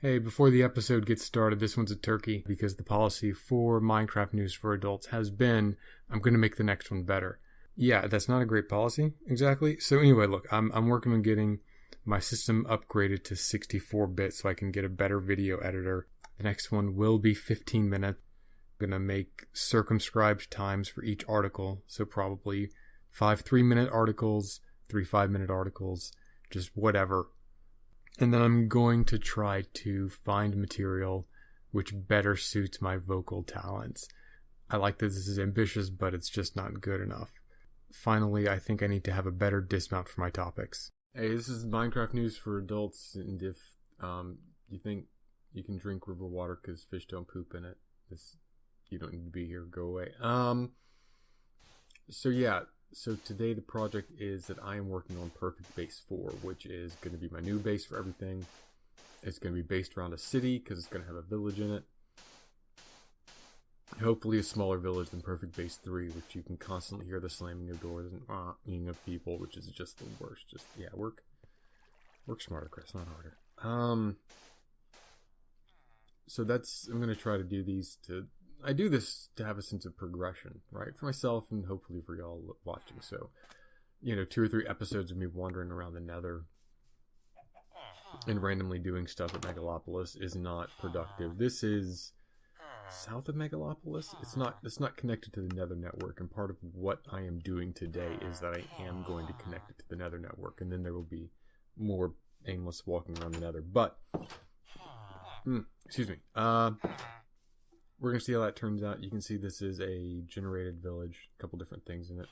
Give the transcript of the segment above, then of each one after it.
Hey, before the episode gets started, this one's a turkey because the policy for Minecraft news for adults has been, I'm going to make the next one better. Yeah, that's not a great policy, exactly. So anyway, look, I'm working on getting my system upgraded to 64-bit so I can get a better video editor. The next one will be 15 minutes. I'm going to make circumscribed times for each article, so probably 5 3-minute articles, 3 5-minute articles, just whatever. And then I'm going to try to find material which better suits my vocal talents. I like that this is ambitious, but it's just not good enough. Finally, I think I need to have a better dismount for my topics. Hey, this is Minecraft news for adults, and if you think you can drink river water because fish don't poop in it, you don't need to be here, go away. So today the project is that I am working on Perfect Base 4, which is going to be my new base for everything. It's going to be based around a city because it's going to have a village in it. Hopefully a smaller village than Perfect Base 3, which you can constantly hear the slamming of doors and eating of people, which is just the worst. Work smarter, Chris, not harder. So I'm going to try to do these I do this to have a sense of progression, right? For myself and hopefully for y'all watching. So, 2 or 3 episodes of me wandering around the Nether and randomly doing stuff at Megalopolis is not productive. This is south of Megalopolis. It's not connected to the Nether network, and part of what I am doing today is that I am going to connect it to the Nether network, and then there will be more aimless walking around the Nether. But, excuse me. We're going to see how that turns out. You can see this is a generated village, a couple different things in it.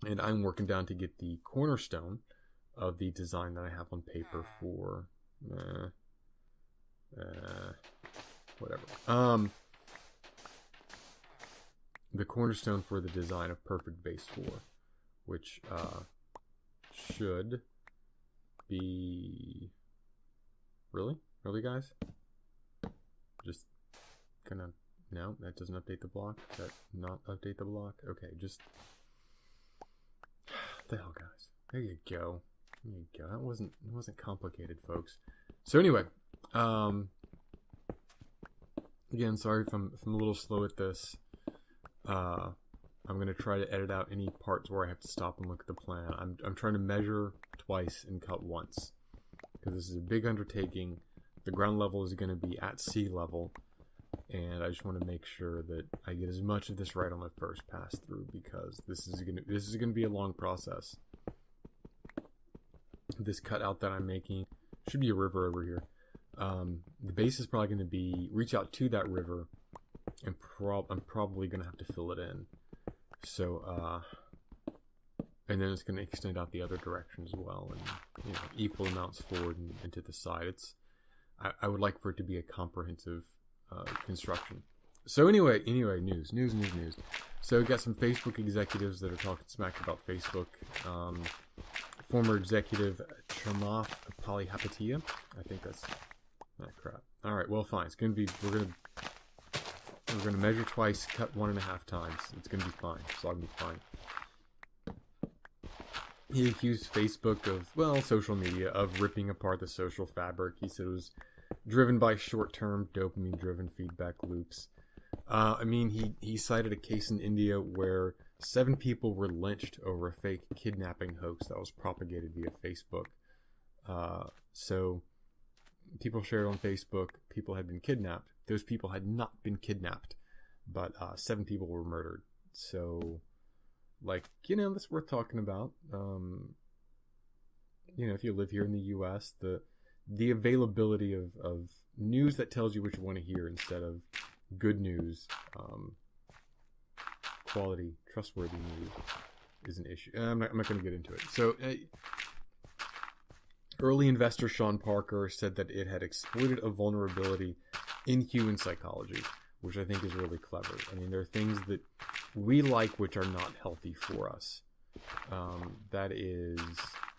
And I'm working down to get the cornerstone of the design that I have on paper for whatever. The cornerstone for the design of Perfect Base 4, which should be... Really, guys? Just gonna... No, that doesn't update the block. That not update the block. Okay, just... the hell, guys. There you go. That wasn't complicated, folks. So anyway, again, sorry if I'm a little slow at this. I'm gonna try to edit out any parts where I have to stop and look at the plan. I'm trying to measure twice and cut once because this is a big undertaking. The ground level is going to be at sea level, and I just want to make sure that I get as much of this right on my first pass through because this is going to be a long process. This cutout that I'm making should be a river over here. The base is probably going to be reach out to that river, and I'm probably going to have to fill it in. So, and then it's going to extend out the other direction as well, and equal amounts forward and to the side. I would like for it to be a comprehensive construction. So anyway, news. So we got some Facebook executives that are talking smack about Facebook. Former executive Chamath Palihapitiya. I think that's crap. All right, well, fine. It's gonna be we're gonna measure twice, cut 1.5 times. It's gonna be fine. It's all gonna be fine. He accused Facebook of, social media, of ripping apart the social fabric. He said it was driven by short-term dopamine-driven feedback loops. He cited a case in India where 7 people were lynched over a fake kidnapping hoax that was propagated via Facebook. So people shared on Facebook people had been kidnapped. Those people had not been kidnapped, but 7 people were murdered. So... that's worth talking about. If you live here in the U.S., the availability of news that tells you what you want to hear instead of good news, quality, trustworthy news is an issue. I'm not going to get into it. So, early investor Sean Parker said that it had exploited a vulnerability in human psychology, which I think is really clever. There are things that we like which are not healthy for us. That is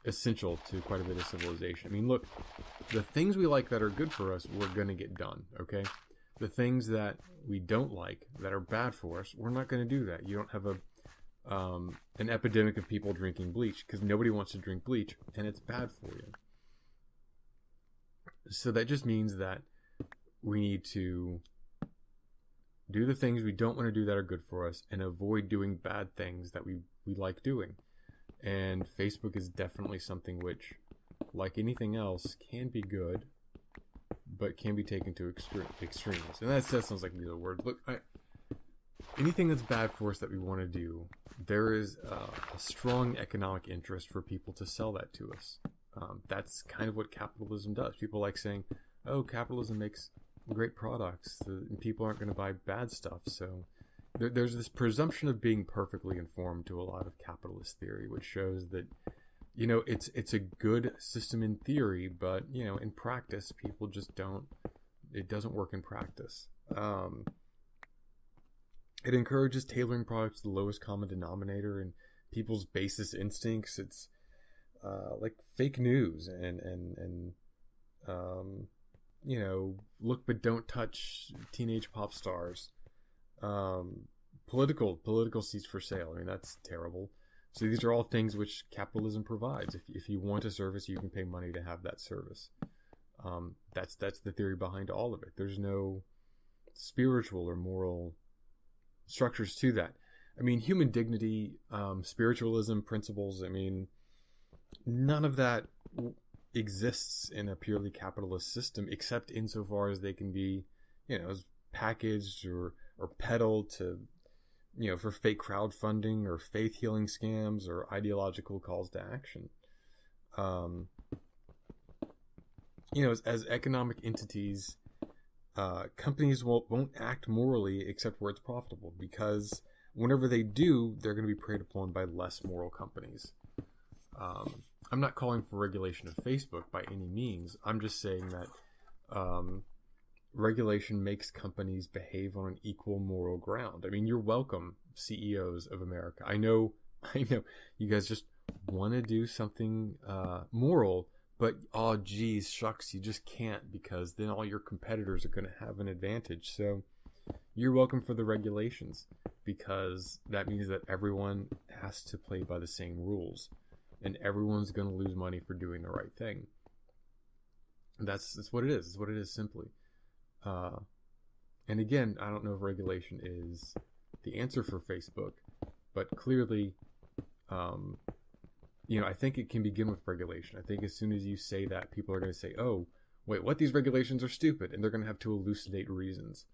essential to quite a bit of civilization. Look, the things we like that are good for us, we're going to get done, okay? The things that we don't like, that are bad for us, we're not going to do that. You don't have an epidemic of people drinking bleach because nobody wants to drink bleach, and it's bad for you. So that just means that we need to do the things we don't want to do that are good for us and avoid doing bad things that we like doing. And Facebook is definitely something which, like anything else, can be good, but can be taken to extremes. And that sounds like a word. Look, anything that's bad for us that we want to do, there is a strong economic interest for people to sell that to us. That's kind of what capitalism does. People like saying, oh, capitalism makes great products, and people aren't going to buy bad stuff. So there's this presumption of being perfectly informed to a lot of capitalist theory, which shows that, you know, it's a good system in theory, but, you know, in practice, people just don't, it doesn't work in practice. It encourages tailoring products to the lowest common denominator and people's basest instincts. It's like fake news and you know, look but don't touch teenage pop stars. Political seats for sale. I mean, that's terrible. So these are all things which capitalism provides. If you want a service, you can pay money to have that service. That's the theory behind all of it. There's no spiritual or moral structures to that. I mean, human dignity, spiritualism, principles, I mean, none of that exists in a purely capitalist system, except insofar as they can be, you know, packaged or peddled to, you know, for fake crowdfunding or faith healing scams or ideological calls to action. You know, as economic entities, companies won't act morally except where it's profitable, because whenever they do, they're going to be preyed upon by less moral companies. I'm not calling for regulation of Facebook by any means. I'm just saying that regulation makes companies behave on an equal moral ground. I mean, you're welcome, CEOs of America. I know you guys just want to do something moral, but oh geez, shucks, you just can't, because then all your competitors are going to have an advantage. So you're welcome for the regulations, because that means that everyone has to play by the same rules. And everyone's going to lose money for doing the right thing. That's what it is. It's what it is, simply. And again, I don't know if regulation is the answer for Facebook, but clearly, you know, I think it can begin with regulation. I think as soon as you say that, people are going to say, oh, wait, what? These regulations are stupid. And they're going to have to elucidate reasons.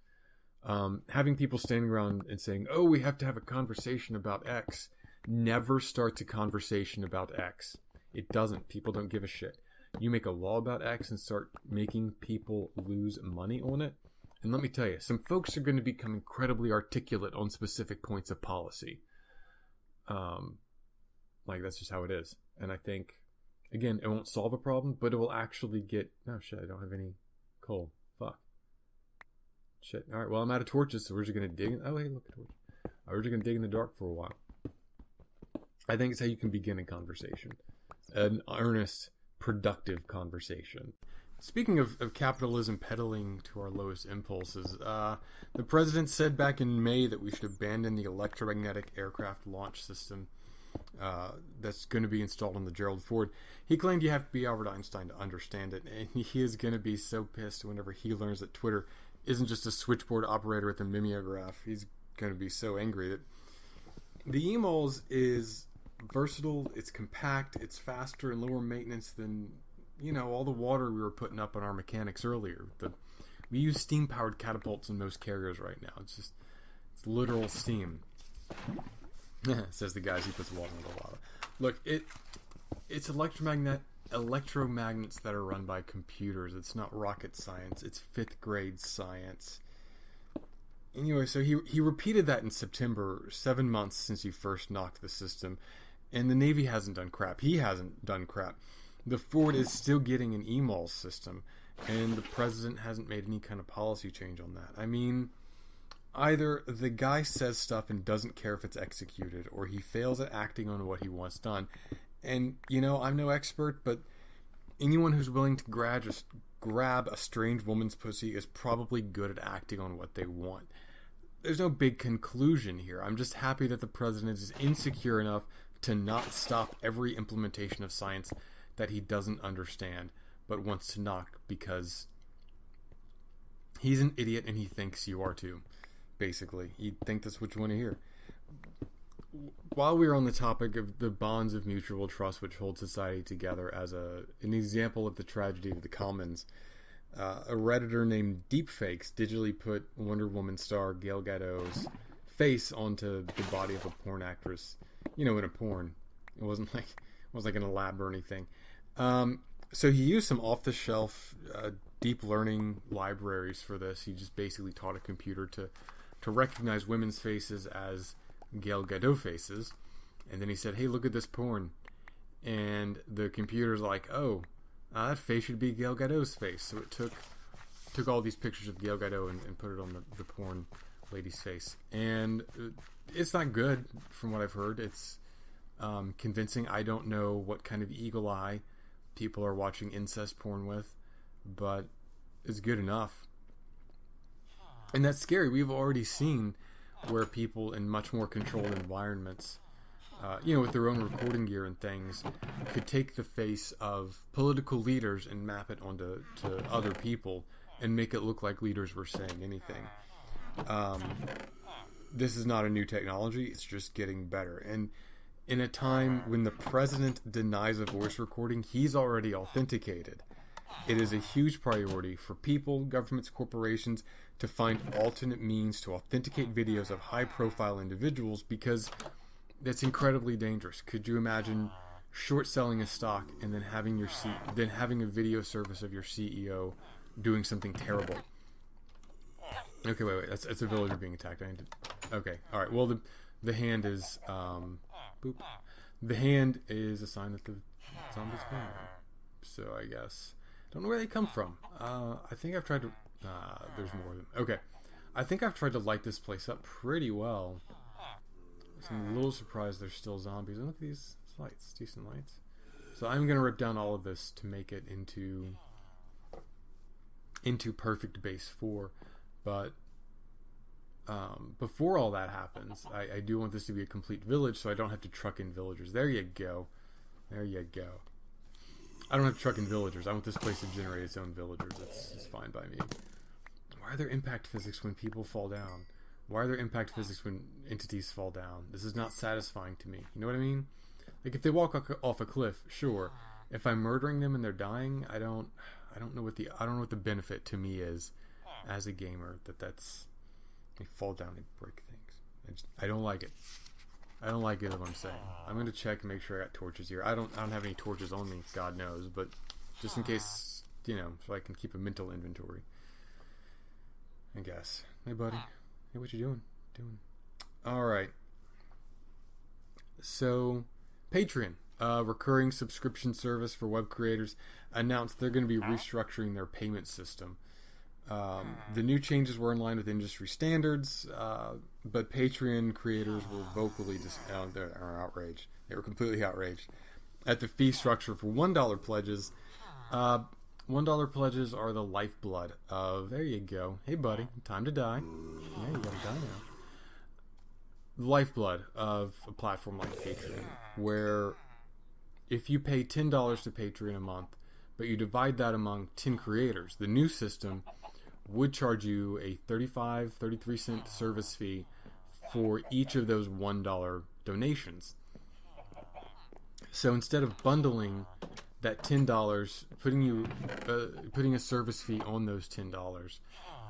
Having people standing around and saying, oh, we have to have a conversation about X, never starts a conversation about X. It doesn't. People don't give a shit. You make a law about X and start making people lose money on it. And let me tell you, some folks are going to become incredibly articulate on specific points of policy. Like, that's just how it is. And I think, again, it won't solve a problem, but it will actually get... Oh, shit, I don't have any coal. Fuck. Shit. All right, well, I'm out of torches, so we're just going to dig... Oh, hey, look, a torch. We're just going to dig in the dark for a while. I think it's how you can begin a conversation. An earnest, productive conversation. Speaking of capitalism peddling to our lowest impulses, the president said back in May that we should abandon the electromagnetic aircraft launch system that's going to be installed on the Gerald Ford. He claimed you have to be Albert Einstein to understand it, and he is going to be so pissed whenever he learns that Twitter isn't just a switchboard operator with a mimeograph. He's going to be so angry that the emails is versatile, it's compact, it's faster and lower maintenance than, you know, all the water we were putting up on our mechanics earlier. We use steam-powered catapults in most carriers right now. It's literal steam. Says the guys who puts water in the lava. Look, it's electromagnets that are run by computers. It's not rocket science. It's 5th grade science. Anyway, so he repeated that in September, 7 months since he first knocked the system. And the Navy hasn't done crap. He hasn't done crap. The Ford is still getting an EMAL system, and the president hasn't made any kind of policy change on that. I mean, either the guy says stuff and doesn't care if it's executed, or he fails at acting on what he wants done. And, you know, I'm no expert, but anyone who's willing to grab a strange woman's pussy is probably good at acting on what they want. There's no big conclusion here. I'm just happy that the president is insecure enough to not stop every implementation of science that he doesn't understand, but wants to knock because he's an idiot and he thinks you are too. Basically, you think that's what you want to hear. While we're on the topic of the bonds of mutual trust which hold society together as an example of the tragedy of the commons, a Redditor named Deepfakes digitally put Wonder Woman star Gal Gadot's face onto the body of a porn actress, in a porn. It wasn't like in a lab or anything. So he used some off-the-shelf deep learning libraries for this. He just basically taught a computer to recognize women's faces as Gal Gadot faces, and then he said, "Hey, look at this porn," and the computer's like, "Oh, that face should be Gal Gadot's face." So it took all these pictures of Gal Gadot and put it on the porn lady's face, and it's not good from what I've heard. It's convincing. I don't know what kind of eagle eye people are watching incest porn with, but it's good enough. And that's scary. We've already seen where people in much more controlled environments, with their own recording gear and things, could take the face of political leaders and map it onto other people and make it look like leaders were saying anything. This is not a new technology. It's just getting better. And in a time when the president denies a voice recording, he's already authenticated. It is a huge priority for people, governments, corporations to find alternate means to authenticate videos of high-profile individuals, because that's incredibly dangerous. Could you imagine short selling a stock and then having having a video service of your CEO doing something terrible? Okay, wait. That's a villager being attacked. Okay, all right. Well, the hand is boop. The hand is a sign that the zombie's gone. So I guess. Don't know where they come from. I think I've tried to... there's more of them. Okay. I think I've tried to light this place up pretty well. So I'm a little surprised there's still zombies. And look at these lights. Decent lights. So I'm going to rip down all of this to make it into perfect base 4. But before all that happens, I do want this to be a complete village, so I don't have to truck in villagers. There you go. There you go. I don't have to truck in villagers. I want this place to generate its own villagers. It's fine by me. Why are there impact physics when people fall down? Why are there impact physics when entities fall down? This is not satisfying to me. You know what I mean? Like, if they walk off a cliff, sure. If I'm murdering them and they're dying, I don't know what the benefit to me is as a gamer. That's they fall down and break things. I don't like it. I don't like it, is what I'm saying. I'm going to check and make sure I got torches here. I don't have any torches on me, God knows, but just in case, so I can keep a mental inventory, I guess. Hey, buddy. Hey, what you doing? All right. So, Patreon, recurring subscription service for web creators, announced they're going to be restructuring their payment system. The new changes were in line with industry standards, but Patreon creators were vocally outraged. They were completely outraged at the fee structure for $1 pledges. $1 pledges are the lifeblood of... There you go. Hey, buddy. Time to die. Yeah, you gotta die now. The lifeblood of a platform like Patreon, where if you pay $10 to Patreon a month, but you divide that among 10 creators, the new system would charge you a 33 cent service fee for each of those $1 donations. So instead of bundling that $10, putting a service fee on those $10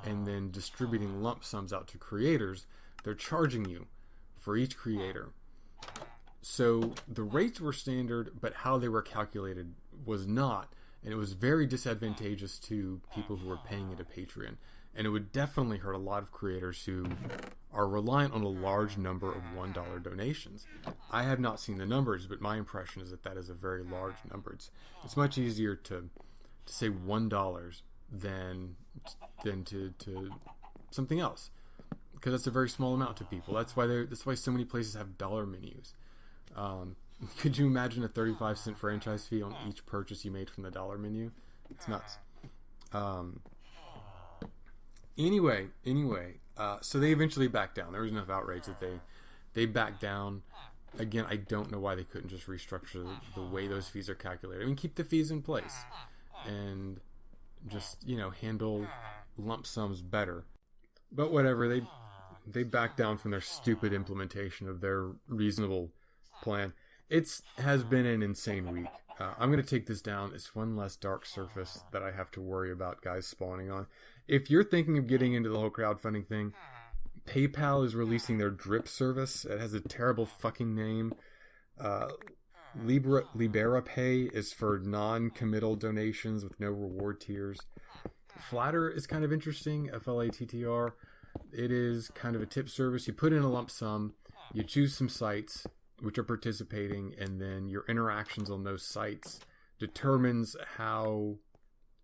and then distributing lump sums out to creators, they're charging you for each creator. So the rates were standard, but how they were calculated was not. And it was very disadvantageous to people who were paying into Patreon. And it would definitely hurt a lot of creators who are reliant on a large number of $1 donations. I have not seen the numbers, but my impression is that is a very large number. It's much easier to say $1 than to something else, because that's a very small amount to people. That's why so many places have dollar menus. Could you imagine a 35 cent franchise fee on each purchase you made from the dollar menu? It's nuts. Anyway, so they eventually backed down. There was enough outrage that they backed down. Again, I don't know why they couldn't just restructure the way those fees are calculated. I mean, keep the fees in place. and just, handle lump sums better. But whatever, they back down from their stupid implementation of their reasonable plan. It has been an insane week. I'm going to take this down. It's one less dark surface that I have to worry about guys spawning on. If you're thinking of getting into the whole crowdfunding thing, PayPal is releasing their drip service. It has a terrible fucking name. Libera Pay is for non-committal donations with no reward tiers. Flatter is kind of interesting. FLATTR. It is kind of a tip service. You put in a lump sum, you choose some sites which are participating, and then your interactions on those sites determines how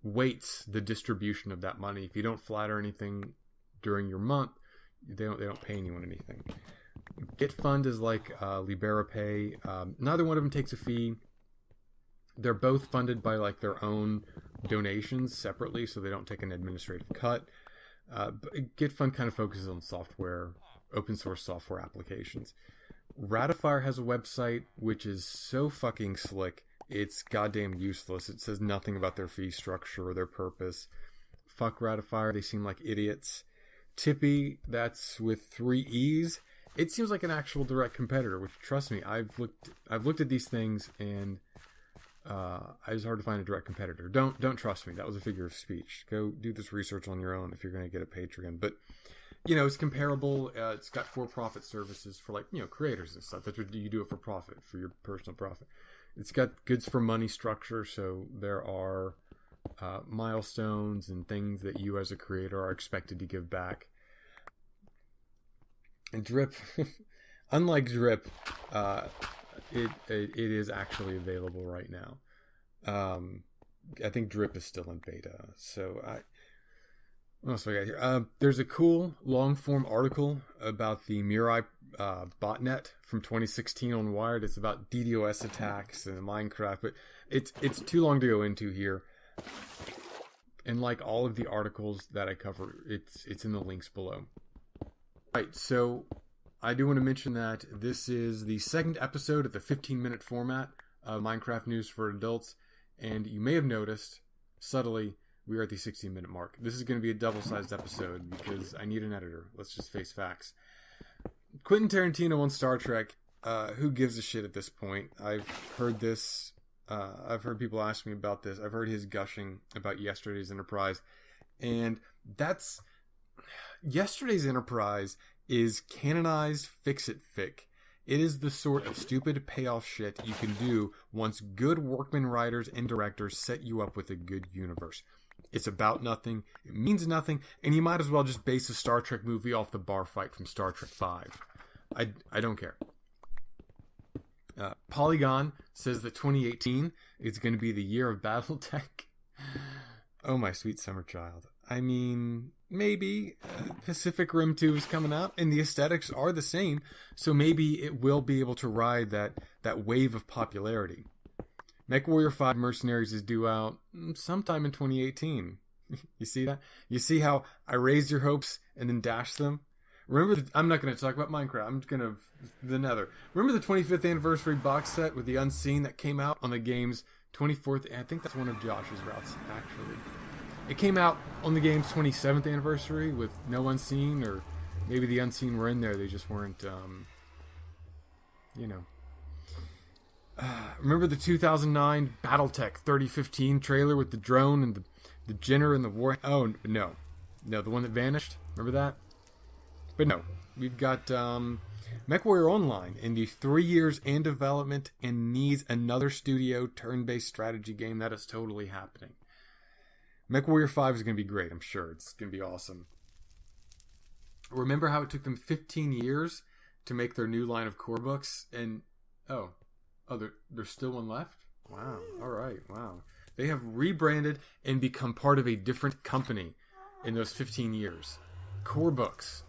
weights the distribution of that money. If you don't flatter anything during your month, they don't pay anyone anything. GetFund is like Libera Pay. Neither one of them takes a fee. They're both funded by like their own donations separately, so they don't take an administrative cut. But GetFund kind of focuses on software, open source software applications. Ratifier has a website which is so fucking slick, it's goddamn useless. It says nothing about their fee structure or their purpose. Fuck Ratifier, they seem like idiots. Tippy, that's with 3 E's. It seems like an actual direct competitor, which, trust me, I've looked at these things, and it's hard to find a direct competitor. Don't trust me. That was a figure of speech. Go do this research on your own if you're going to get a Patreon. But it's comparable. It's got for-profit services for creators and stuff. That's what you do it for profit, for your personal profit. It's got goods for money structure, so there are milestones and things that you as a creator are expected to give back. And Drip, unlike Drip, it is actually available right now. I think Drip is still in beta. So what else do I got here? There's a cool long-form article about the Mirai botnet from 2016 on Wired. It's about DDoS attacks and Minecraft, but it's too long to go into here. And like all of the articles that I cover, it's in the links below. Right, so I do want to mention that this is the second episode of the 15-minute format of Minecraft News for Adults, and you may have noticed, subtly, we are at the 16-minute mark. This is going to be a double-sized episode because I need an editor. Let's just face facts. Quentin Tarantino on Star Trek, who gives a shit at this point? I've heard this. I've heard people ask me about this. I've heard his gushing about Yesterday's Enterprise, and that's... Yesterday's Enterprise is canonized fix-it fic. It is the sort of stupid payoff shit you can do once good workman writers and directors set you up with a good universe. It's about nothing, it means nothing, and you might as well just base a Star Trek movie off the bar fight from Star Trek V. I don't care. Polygon says that 2018 is going to be the year of Battletech. Oh, my sweet summer child. I mean, maybe Pacific Rim 2 is coming out, and the aesthetics are the same, so maybe it will be able to ride that wave of popularity. MechWarrior 5 Mercenaries is due out sometime in 2018. You see that? You see how I raised your hopes and then dashed them? Remember, I'm not going to talk about Minecraft. I'm going to the Nether. Remember the 25th anniversary box set with the Unseen that came out on the game's 24th? I think that's one of Josh's routes, actually. It came out on the game's 27th anniversary with no Unseen, or maybe the Unseen were in there. They just weren't, remember the 2009 Battletech 3015 trailer with the drone and the Jenner and the war? Oh, no, the one that vanished. Remember that? But no, we've got MechWarrior Online in the 3 years in development and needs another studio turn-based strategy game. That is totally happening. MechWarrior 5 is going to be great, I'm sure. It's going to be awesome. Remember how it took them 15 years to make their new line of core books? And, there's still one left? Wow, alright, wow. They have rebranded and become part of a different company in those 15 years. Core books.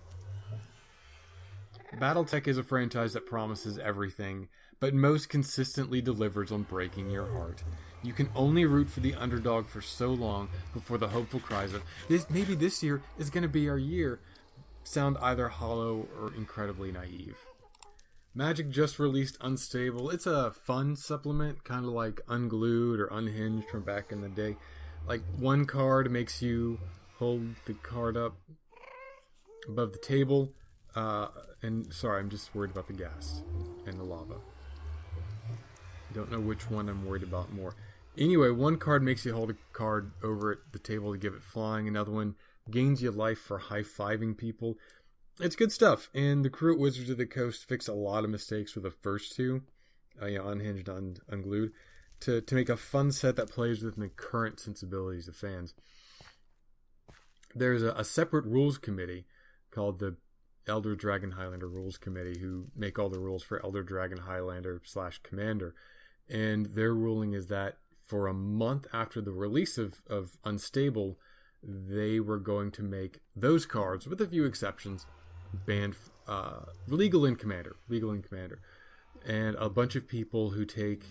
Battletech is a franchise that promises everything, but most consistently delivers on breaking your heart. You can only root for the underdog for so long before the hopeful cries of, maybe this year is going to be our year, sound either hollow or incredibly naive. Magic just released Unstable. It's a fun supplement, kind of like Unglued or Unhinged from back in the day. Like, one card makes you hold the card up above the table. And sorry, I'm just worried about the gas and the lava. Don't know which one I'm worried about more. Anyway, one card makes you hold a card over at the table to give it flying. Another one gains you life for high-fiving people. It's good stuff. And the crew at Wizards of the Coast fixed a lot of mistakes with the first two, Unhinged and Unglued, to make a fun set that plays within the current sensibilities of fans. There's a separate rules committee called the Elder Dragon Highlander Rules Committee, who make all the rules for Elder Dragon Highlander / Commander. And their ruling is that for a month after the release of Unstable, they were going to make those cards, with a few exceptions, banned, legal in Commander. And a bunch of people who take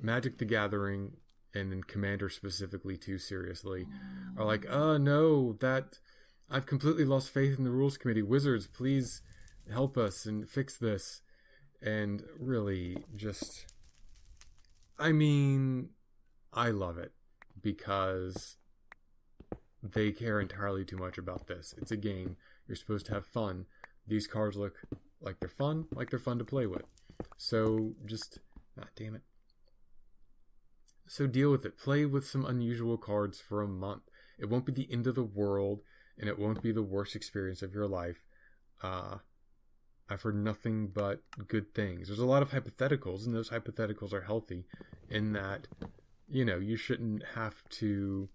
Magic the Gathering, and then Commander specifically too seriously, are like, oh no, that I've completely lost faith in the rules committee. Wizards, please help us and fix this. And really, just, I mean, I love it because they care entirely too much about this. It's a game. You're supposed to have fun. These cards look like they're fun to play with. So just, damn it. So deal with it. Play with some unusual cards for a month. It won't be the end of the world, and it won't be the worst experience of your life. I've heard nothing but good things. There's a lot of hypotheticals, and those hypotheticals are healthy in that, you shouldn't have to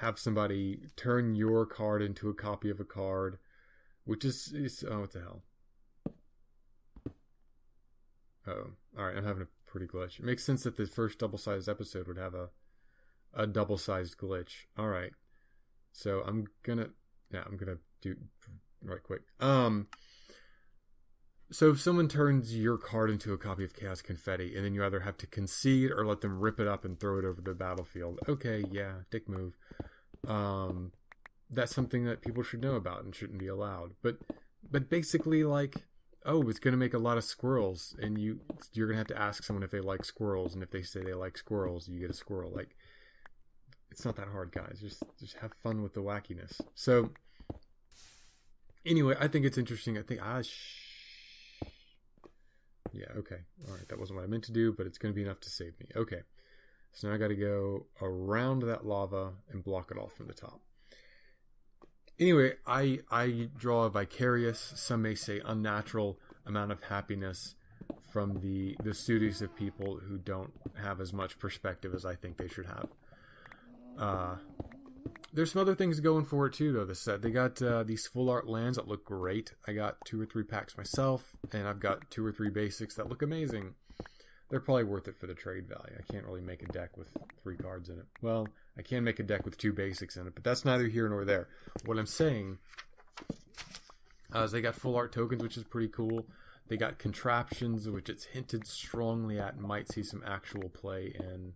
have somebody turn your card into a copy of a card, which is what the hell? Oh, alright, I'm having a pretty glitch. It makes sense that the first double-sized episode would have a double-sized glitch. Alright. So I'm gonna do right quick. So if someone turns your card into a copy of Chaos Confetti, and then you either have to concede or let them rip it up and throw it over the battlefield, okay, yeah, dick move. That's something that people should know about and shouldn't be allowed. But basically, like, oh, it's going to make a lot of squirrels, and you're going to have to ask someone if they like squirrels, and if they say they like squirrels, you get a squirrel. Like, it's not that hard, guys. Just have fun with the wackiness. So, anyway, I think it's interesting. I think, yeah, okay. All right, that wasn't what I meant to do, but it's going to be enough to save me. Okay. So now I got to go around that lava and block it off from the top. Anyway, I draw a vicarious, some may say unnatural, amount of happiness from the studios of people who don't have as much perspective as I think they should have. There's some other things going for it too, though. This set, they got these full art lands that look great. I got 2 or 3 packs myself, and I've got 2 or 3 basics that look amazing. They're probably worth it for the trade value. I can't really make a deck with 3 cards in it. Well, I can make a deck with 2 basics in it, but that's neither here nor there. What I'm saying is they got full art tokens, which is pretty cool. They got contraptions, which it's hinted strongly at might see some actual play in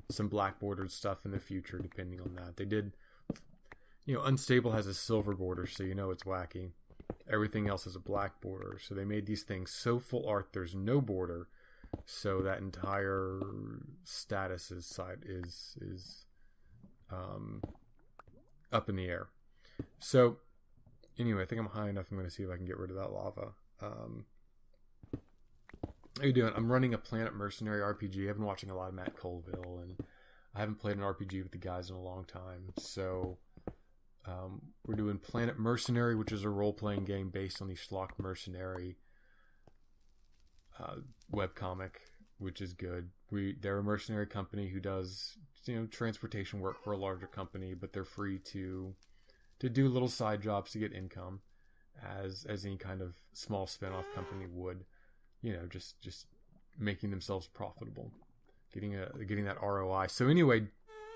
some black bordered stuff in the future, depending on that. They did, Unstable has a silver border, so it's wacky. Everything else is a black border, so they made these things so full art there's no border. So that entire status is up in the air. So anyway, I think I'm high enough. I'm going to see if I can get rid of that lava. How you doing? I'm running a Planet Mercenary RPG. I've been watching a lot of Matt Colville, and I haven't played an RPG with the guys in a long time. So we're doing Planet Mercenary, which is a role-playing game based on the Schlock Mercenary webcomic, which is good. They're a mercenary company who does transportation work for a larger company, but they're free to do little side jobs to get income, as any kind of small spin-off company would. Just making themselves profitable, getting that ROI. So anyway,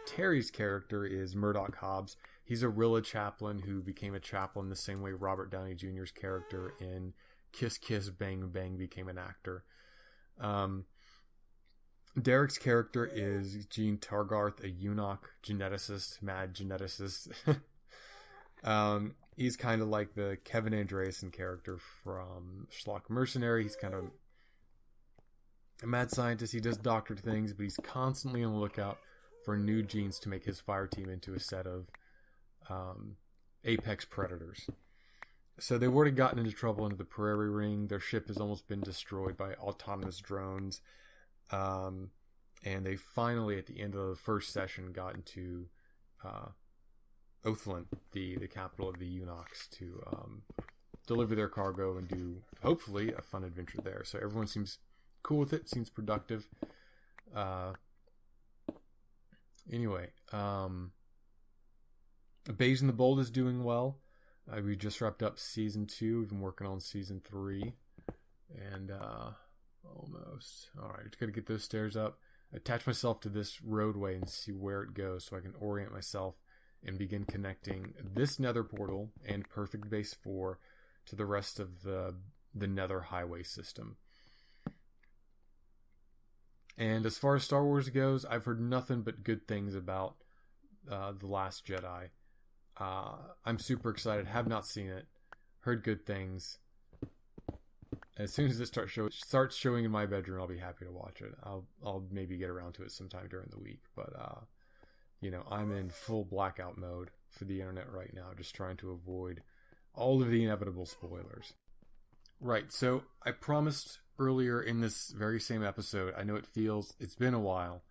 Terry's character is Murdoch Hobbs. He's a Rilla chaplain who became a chaplain the same way Robert Downey Jr.'s character in Kiss Kiss Bang Bang became an actor. Derek's character is Gene Targarth, a eunuch geneticist, mad geneticist. He's kind of like the Kevin Andreasen character from Schlock Mercenary. He's kind of a mad scientist. He does doctored things, but he's constantly on the lookout for new genes to make his fire team into a set of apex predators. So they've already gotten into trouble into the Prairie Ring. Their ship has almost been destroyed by autonomous drones. And they finally, at the end of the first session, got into Oathlin, the capital of the Eunuchs, to deliver their cargo and do, hopefully, a fun adventure there. So everyone seems cool with it, seems productive. Anyway, Bays in the Bold is doing well. We just wrapped up season 2. We've been working on season 3. And almost. Alright, just got to get those stairs up. Attach myself to this roadway and see where it goes so I can orient myself and begin connecting this nether portal and Perfect Base 4 to the rest of the nether highway system. And as far as Star Wars goes, I've heard nothing but good things about The Last Jedi. I'm super excited. Have not seen it. Heard good things. As soon as it starts showing in my bedroom, I'll be happy to watch it. I'll maybe get around to it sometime during the week. But I'm in full blackout mode for the internet right now, just trying to avoid all of the inevitable spoilers. Right. So I promised earlier in this very same episode. I know it's been a while,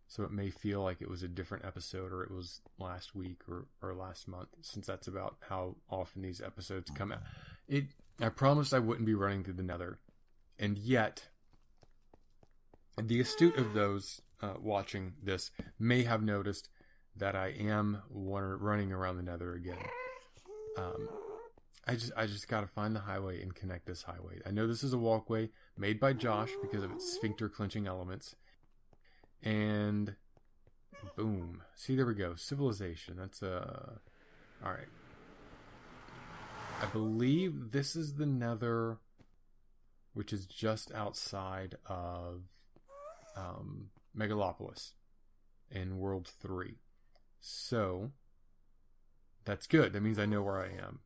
so it may feel like it was a different episode, or it was last week or last month, since that's about how often these episodes come out. I promised I wouldn't be running through the nether, and yet the astute of those watching this may have noticed that I am running around the nether again. I just gotta find the highway and connect this highway. I know this is a walkway made by Josh because of its sphincter clenching elements. And boom. See, there we go. Civilization. That's alright. I believe this is the nether, which is just outside of Megalopolis in World 3. So that's good. That means I know where I am.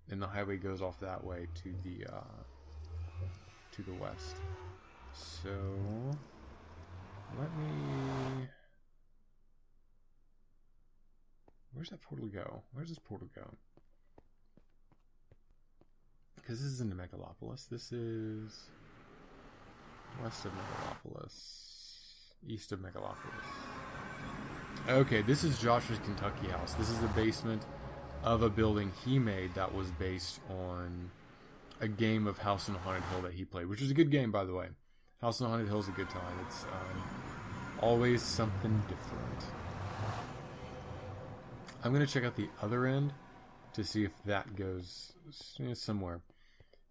And the highway goes off that way to the west. So let me... Where's that portal go? Where's this portal go? Because this isn't Megalopolis. This is west of Megalopolis. East of Megalopolis. Okay, this is Josh's Kentucky house. This is the basement of a building he made that was based on a game of House on Haunted Hill that he played, which is a good game, by the way. House on Haunted Hill is a good time. It's always something different. I'm going to check out the other end to see if that goes somewhere.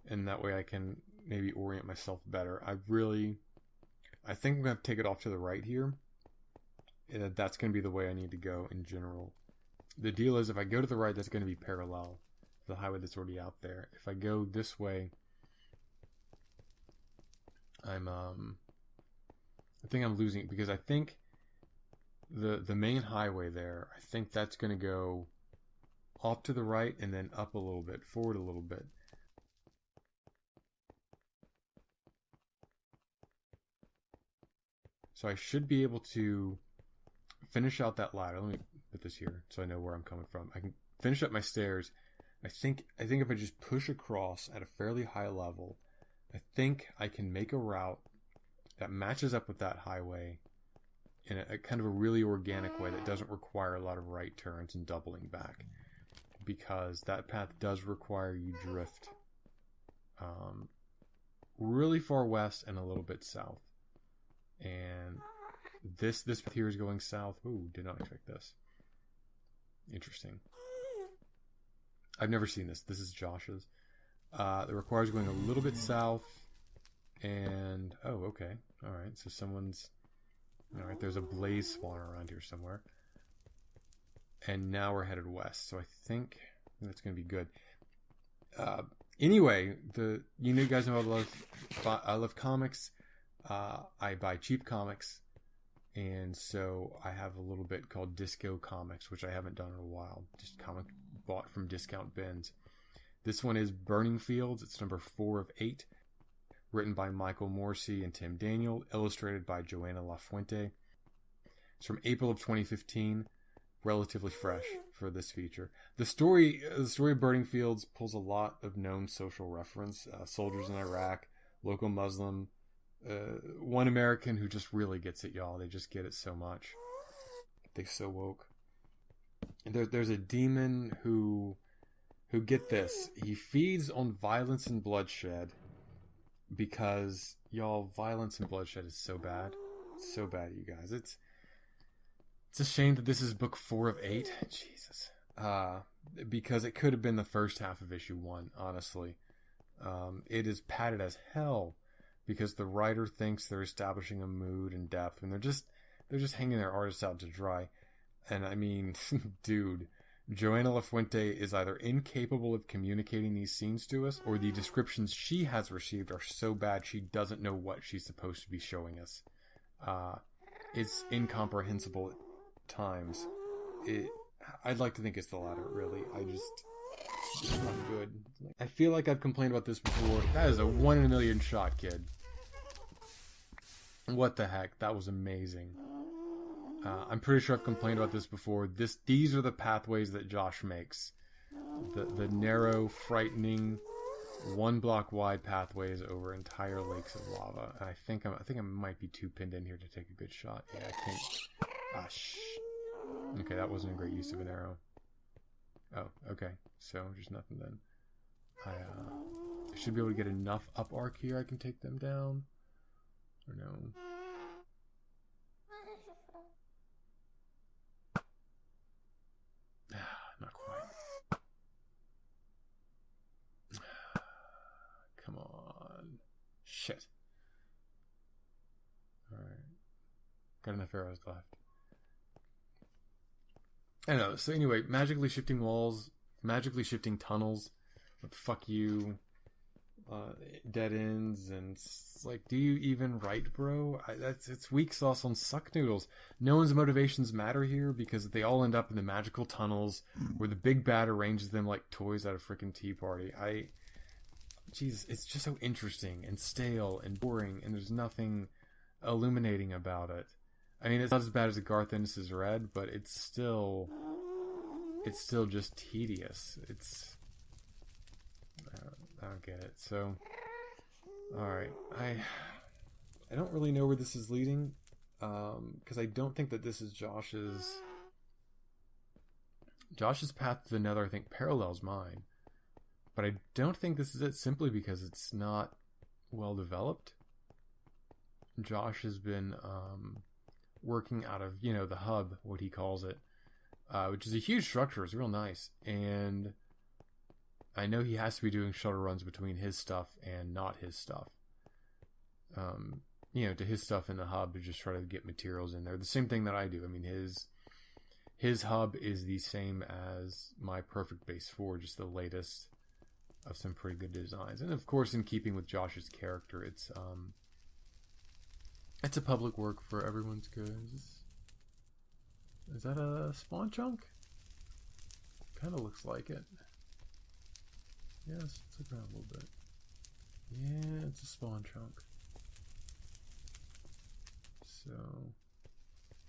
And that way I can maybe orient myself better. I think I'm going to take it off to the right here. That's going to be the way I need to go in general. The deal is, if I go to the right, that's going to be parallel to the highway that's already out there. If I go this way, I think I'm losing it, because I think the main highway there, I think that's going to go off to the right and then up a little bit, forward a little bit. So I should be able to finish out that ladder. Let me put this here so I know where I'm coming from. I can finish up my stairs. I think if I just push across at a fairly high level, I think I can make a route that matches up with that highway in a kind of a really organic way that doesn't require a lot of right turns and doubling back, because that path does require you drift really far west and a little bit south. And this path here is going south. Ooh, did not expect this. Interesting. I've never seen this. This is Josh's. It requires going a little bit south. And, oh, okay. Alright, so someone's... Alright, there's a blaze spawner around here somewhere. And now we're headed west. So I think that's going to be good. Anyway, you guys know I love comics. I buy cheap comics. And so I have a little bit called Disco Comics, which I haven't done in a while. Just comic bought from discount bins. This one is Burning Fields. It's number 4 of 8. written by Michael Morsi and Tim Daniel, illustrated by Joanna Lafuente. It's from April of 2015, relatively fresh for this feature. The story of Burning Fields pulls a lot of known social reference. Soldiers in Iraq, local Muslim, one American who just really gets it, y'all. They just get it so much. They so woke. And there's a demon who get this. He feeds on violence and bloodshed because, y'all, violence and bloodshed is so bad. It's so bad, you guys. It's a shame that this is book 4 of 8. Jesus. Because it could have been the first half of issue 1, honestly. It is padded as hell because the writer thinks they're establishing a mood and depth, and they're just hanging their artists out to dry. And I mean, dude, Joanna Lafuente is either incapable of communicating these scenes to us, or the descriptions she has received are so bad she doesn't know what she's supposed to be showing us. It's incomprehensible at times. I'd like to think it's the latter, really. It's not good. I feel like I've complained about this before. That is a 1 in a million shot, kid. What the heck? That was amazing. I'm pretty sure I've complained about this before. These are the pathways that Josh makes. The narrow, frightening, 1 block wide pathways over entire lakes of lava. And I think I might be too pinned in here to take a good shot. Yeah, I can't. Okay, that wasn't a great use of an arrow. Oh, okay. So just nothing then. I should be able to get enough up arc here. I can take them down. Or no. Not quite. Come on. Shit. Alright. Got enough arrows left. I know. So anyway, magically shifting walls, magically shifting tunnels. But fuck you. Dead ends, and it's like, do you even write, bro? It's weak sauce on suck noodles. No one's motivations matter here because they all end up in the magical tunnels where the big bad arranges them like toys at a freaking tea party. Jesus, it's just so interesting and stale and boring, and there's nothing illuminating about it. I mean, it's not as bad as a Garth Ennis's Red, but it's still just tedious. I don't get it. So, alright. I don't really know where this is leading, because I don't think that this is Josh's path to the Nether. I think parallels mine, but I don't think this is it, simply because it's not well developed. Josh has been working out of, the hub, what he calls it, which is a huge structure. It's real nice, and I know he has to be doing shuttle runs between his stuff and not his stuff. To his stuff in the hub to just try to get materials in there. The same thing that I do. I mean, his hub is the same as my Perfect Base 4, just the latest of some pretty good designs. And of course, in keeping with Josh's character, it's a public work for everyone's good. Is that a spawn chunk? Kind of looks like it. Yes, let's look around a little bit. Yeah, it's a spawn chunk. So,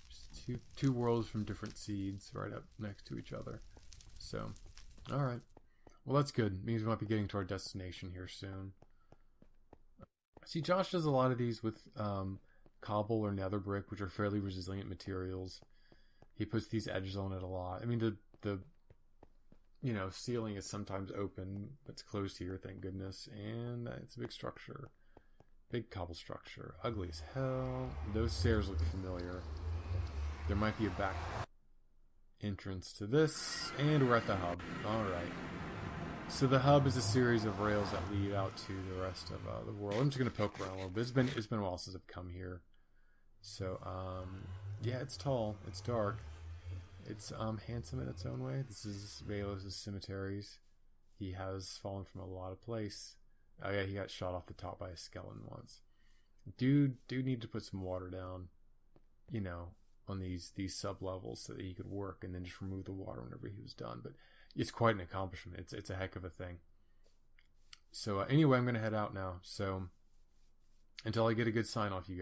just two worlds from different seeds right up next to each other. So, alright. Well, that's good. It means we might be getting to our destination here soon. See, Josh does a lot of these with cobble or nether brick, which are fairly resilient materials. He puts these edges on it a lot. I mean, the ceiling is sometimes open, but it's closed here, thank goodness. And it's a big structure. Big cobble structure. Ugly as hell. Those stairs look familiar. There might be a back entrance to this. And we're at the hub. Alright. So the hub is a series of rails that lead out to the rest of the world. I'm just going to poke around a little bit. It's been a while since I've come here. So, yeah, it's tall. It's dark. It's handsome in its own way. This is Velos' cemeteries. He has fallen from a lot of place. Oh yeah, he got shot off the top by a skeleton once. Dude needed to put some water down, on these sub-levels so that he could work, and then just remove the water whenever he was done. But it's quite an accomplishment. It's a heck of a thing. So anyway, I'm going to head out now. So until I get a good sign off, you guys.